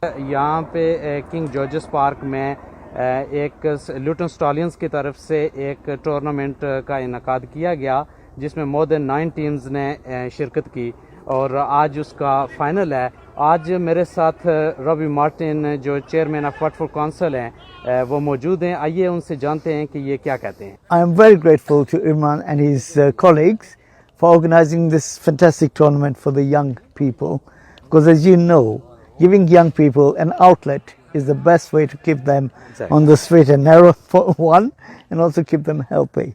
یہاں پہ king George's park میں ایک لوٹن سٹالینز کی طرف سے ایک ٹورنامنٹ کا انعقاد کیا گیا جس میں مور دین 9 ٹیمز نے شرکت کی اور آج اس کا فائنل ہے. آج میرے ساتھ رابی مارٹن جو چیئرمین آف واٹفورڈ کونسل ہیں وہ موجود ہیں. آئیے ان سے جانتے ہیں کہ یہ کیا کہتے ہیں. I am very grateful to Imran and his colleagues for organizing this fantastic tournament for the young people, because as you know, giving young people an outlet is the best way to keep them on the straight and narrow for one, and also keep them healthy.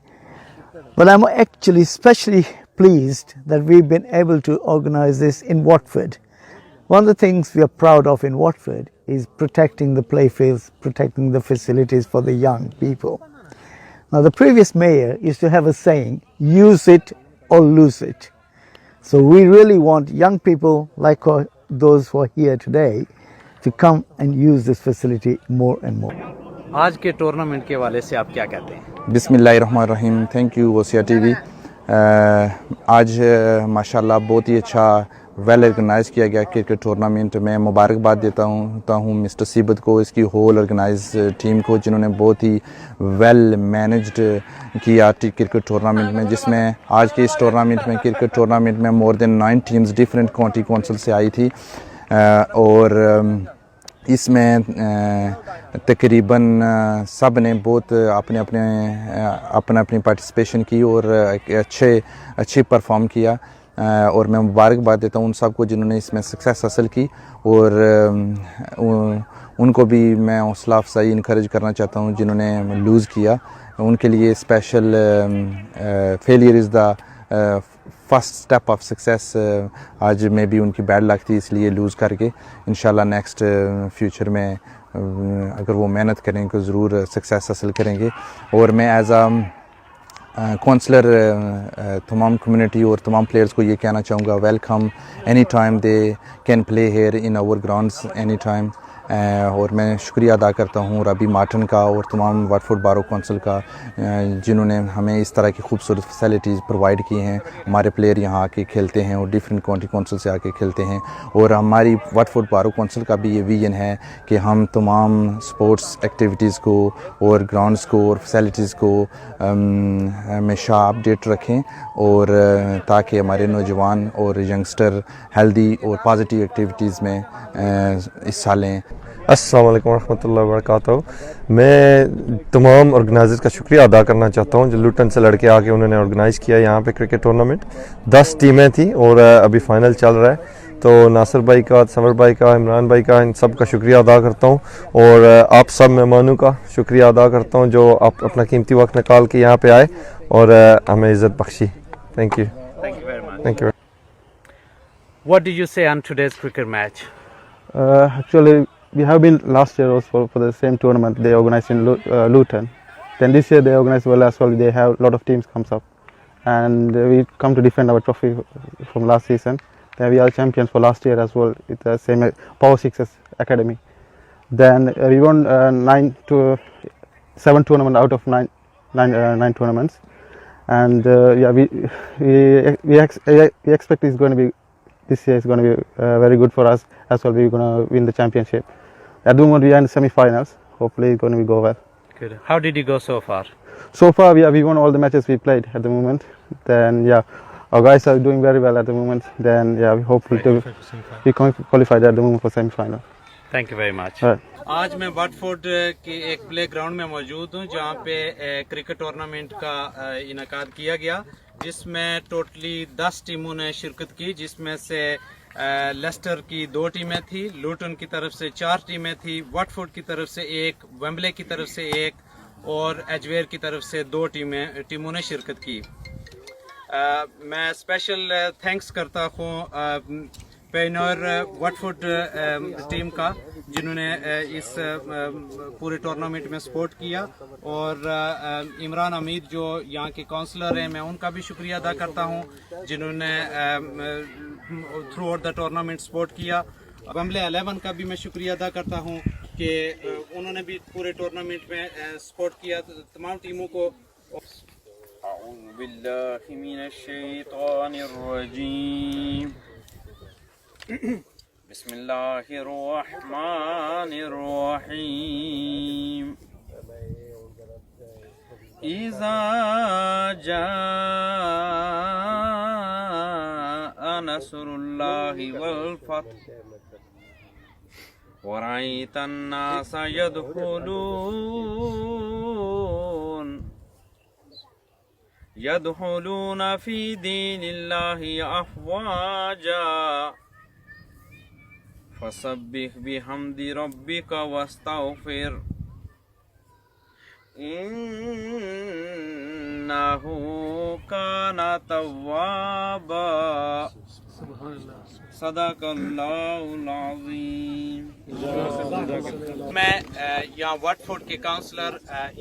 But I'm actually especially pleased that we've been able to organize this in Watford. One of the things we are proud of in Watford is protecting the playfields, protecting the facilities for the young people. Now, the previous mayor used to have a saying, use it or lose it. So we really want young people like those who are here today to come and use this facility more and more. آج کے tournament کے حوالے سے آپ کیا کہتے ہیں؟ بسم اللہ الرحمن الرحیم. تھینک یو وسیع ٹی وی. آج ماشاءاللہ بہت ہی اچھا ویل آرگنائز کیا گیا کرکٹ ٹورنامنٹ. میں مبارکباد دیتا ہوں مسٹر سیبت کو, اس کی ہول آرگنائز ٹیم کو, جنہوں نے بہت ہی ویل مینجڈ کیا کرکٹ ٹورنامنٹ میں, جس میں آج کے اس کرکٹ ٹورنامنٹ میں مور دین 9 ٹیمز ڈفرینٹ کاؤنٹی کونسل سے آئی تھی, اور اس میں تقریباً سب نے بہت اپنی پارٹیسپیشن کی اور اچھے پرفارم کیا, اور میں مبارکباد دیتا ہوں ان سب کو جنہوں نے اس میں سکسیس حاصل کی, اور ان کو بھی میں حوصلہ افزائی انکریج کرنا چاہتا ہوں جنہوں نے لوز کیا. ان کے لیے special failure is the first step of success. آج میں بھی ان کی بیڈ لک تھی, اس لیے لوز کر کے انشاءاللہ نیکسٹ فیوچر میں اگر وہ محنت کریں تو ضرور سکسیس حاصل کریں گے. اور میں ایز کونسلر تمام کمیونٹی اور تمام پلیئرز کو یہ کہنا چاہوں گا, welcome any time they can play here in our grounds any time. اور میں شکریہ ادا کرتا ہوں رابی مارٹن کا اور تمام واٹفورڈ بارو کونسل کا, جنہوں نے ہمیں اس طرح کی خوبصورت فیسلٹیز پرووائڈ کی ہیں. ہمارے پلیئر یہاں آ کے کھیلتے ہیں اور ڈفرینٹ کاؤنٹی کونسل سے آ کے کھیلتے ہیں, اور ہماری واٹفورڈ بارو کونسل کا بھی یہ ویژن ہے کہ ہم تمام سپورٹس ایکٹیویٹیز کو اور گراؤنڈز کو اور فیسلٹیز کو ہمیشہ اپڈیٹ رکھیں, اور تاکہ ہمارے نوجوان اور ینگسٹر ہیلدی اور پازیٹیو ایکٹیویٹیز میں حصہ لیں. السلام علیکم ورحمۃ اللہ وبرکاتہ. میں تمام آرگنائزر کا شکریہ ادا کرنا چاہتا ہوں جو لوٹن سے لڑکے آ کے انہوں نے آرگنائز کیا یہاں پہ کرکٹ ٹورنامنٹ. 10 ٹیمیں تھیں اور ابھی فائنل چل رہا ہے, تو ناصر بھائی کا, ثمر بھائی کا, عمران بھائی کا, ان سب کا شکریہ ادا کرتا ہوں, اور آپ سب مہمانوں کا شکریہ ادا کرتا ہوں جو آپ اپنا قیمتی وقت نکال کے یہاں پہ آئے اور ہمیں عزت بخشی. Thank you. Thank you very much. Thank you. What did you say on today's cricket match? Actually, we have been last year also for the same tournament they organized in Luton. Then this year they organized well as well. They have a lot of teams comes up, and we come to defend our trophy from last season. Then we are champions for last year as well with the same Power Sixes Academy. Then we won 7 tournaments out of 9 tournaments, and we expect it's going to be. This year is going to be very good for us as well. We're going to win the championship. At the moment we are in the semi-finals. Hopefully it's going to go well. Good. How did you go so far? So far we won all the matches we played at the moment. Then our guys are doing very well at the moment. Then we hopefully we qualified at the moment for semi-final. Thank you very much. آج میں Watford کے ایک play ground میں موجود ہوں جہاں پہ cricket tournament کا انعقاد کیا گیا, جس میں ٹوٹلی 10 ٹیموں نے شرکت کی, جس میں سے لیسٹر کی 2 ٹیمیں تھیں, لوٹن کی طرف سے 4 ٹیمیں تھیں, واٹفورڈ کی طرف سے 1, ویمبلے کی طرف سے 1 اور ایجویر کی طرف سے 2 ٹیموں نے شرکت کی. میں اسپیشل تھینکس کرتا ہوں پینور واٹفورڈ ٹیم کا جنہوں نے اس پورے ٹورنامنٹ میں سپورٹ کیا, اور عمران حمید جو یہاں کے کونسلر ہیں میں ان کا بھی شکریہ ادا کرتا ہوں جنہوں نے through out the tournament support کیا. ویمبلے 11 کا بھی میں شکریہ ادا کرتا ہوں کہ انہوں نے بھی پورے ٹورنامنٹ میں سپورٹ کیا تمام ٹیموں کو. اعوذ باللہ من الشیطان الرجیم. بسم الله الرحمن الرحيم إذا جاء نصر الله والفتح ورأيت الناس يدخلون في دين الله أفواجا فسبح بحمد ربك واستغفر إنه كان توابا صدق اللہ العظیم. میں یہاں واٹفورڈ کے کاؤنسلر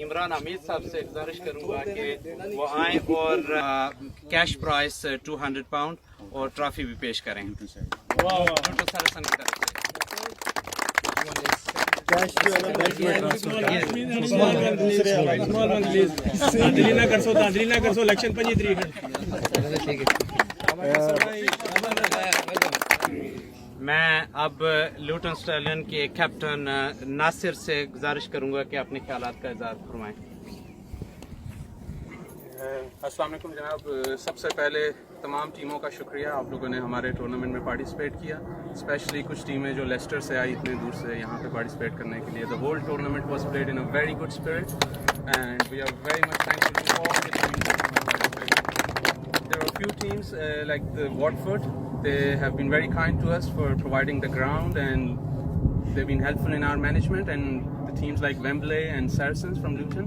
عمران حمید صاحب سے گزارش کروں گا کہ وہ آئیں اور کیش پرائز £200 اور ٹرافی بھی پیش کریں. میں اب لوٹن اسٹیلین کے کیپٹن ناصر سے گزارش کروں گا کہ اپنے خیالات کا اظہار فرمائیں. السلام علیکم جناب. سب سے پہلے تمام ٹیموں کا شکریہ، آپ لوگوں نے ہمارے ٹورنامنٹ میں پارٹیسپیٹ کیا، اسپیشلی کچھ ٹیمیں جو لیسٹر سے آئی اتنے دور سے یہاں پہ پارٹیسپیٹ کرنے کے لیے. The whole tournament was played in a very good spirit and we are very much thankful to all the teams. There are a few teams like the Watford. They have been very kind to us for providing the ground and they've been helpful in our management, and the teams like Wembley and Saracens from Luton.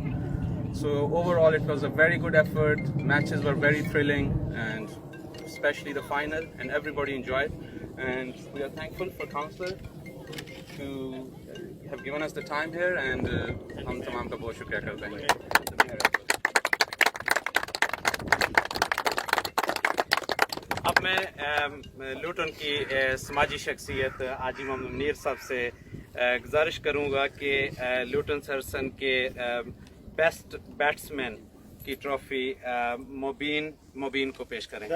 So overall it was a very good effort. Matches were very thrilling and especially the final, and everybody enjoyed, and we are thankful for Councillor to have given us the time here, and hum tamam ka bahut shukriya karte hain. اب میں لوٹن کی سماجی شخصیت حاجی محمد منیر صاحب سے گزارش کروں گا کہ لوٹن سرسن کے بیسٹ بیٹسمین کی ٹرافی مبین کو پیش کریں.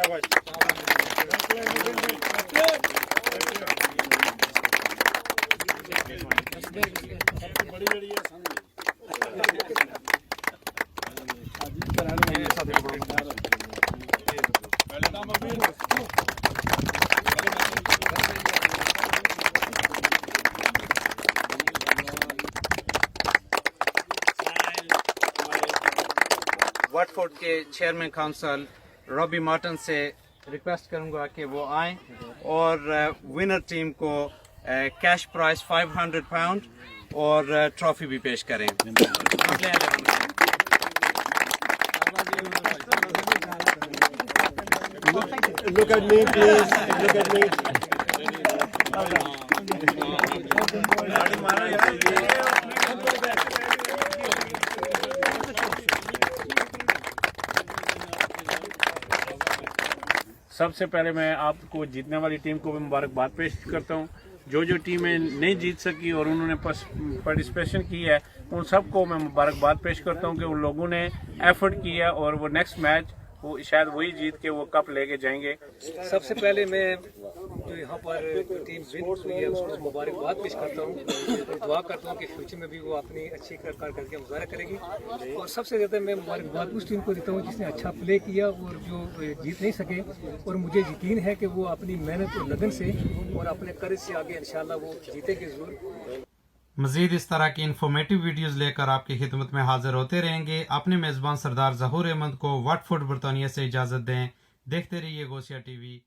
واٹفورڈ کے چیئرمین کاؤنسل رابی مارٹن سے ریکویسٹ کروں گا کہ وہ آئیں اور ونر ٹیم کو کیش پرائز £500 اور ٹرافی بھی پیش کریں. Look at me, please. Look at me. سب سے پہلے میں آپ کو جیتنے والی ٹیم کو بھی مبارکباد پیش کرتا ہوں. جو ٹیمیں نہیں جیت سکی اور انہوں نے پارٹیسپیشن کی ہے ان سب کو میں مبارکباد پیش کرتا ہوں کہ ان لوگوں نے ایفرٹ کیا اور وہ نیکسٹ میچ وہ شاید وہی جیت کے وہ کپ لے کے جائیں گے. سب سے پہلے میں جو یہاں پر ٹیم ون ہوئی ہے اس کو مبارکباد پیش کرتا ہوں اور دعا کرتا ہوں کہ فیوچر میں بھی وہ اپنی اچھی کارکردگی کا مظاہرہ کرے گی. اور سب سے زیادہ میں مبارکباد اس ٹیم کو دیتا ہوں جس نے اچھا پلے کیا اور جو جیت نہیں سکے, اور مجھے یقین ہے کہ وہ اپنی محنت اور لگن سے اور اپنے کرج سے آگے انشاءاللہ وہ جیتے گے ضرور. مزید اس طرح کی انفارمیٹو ویڈیوز لے کر آپ کی خدمت میں حاضر ہوتے رہیں گے. اپنے میزبان سردار ظہور احمد کو واٹفورڈ برطانیہ سے اجازت دیں. دیکھتے رہیے غوثیہ ٹی وی.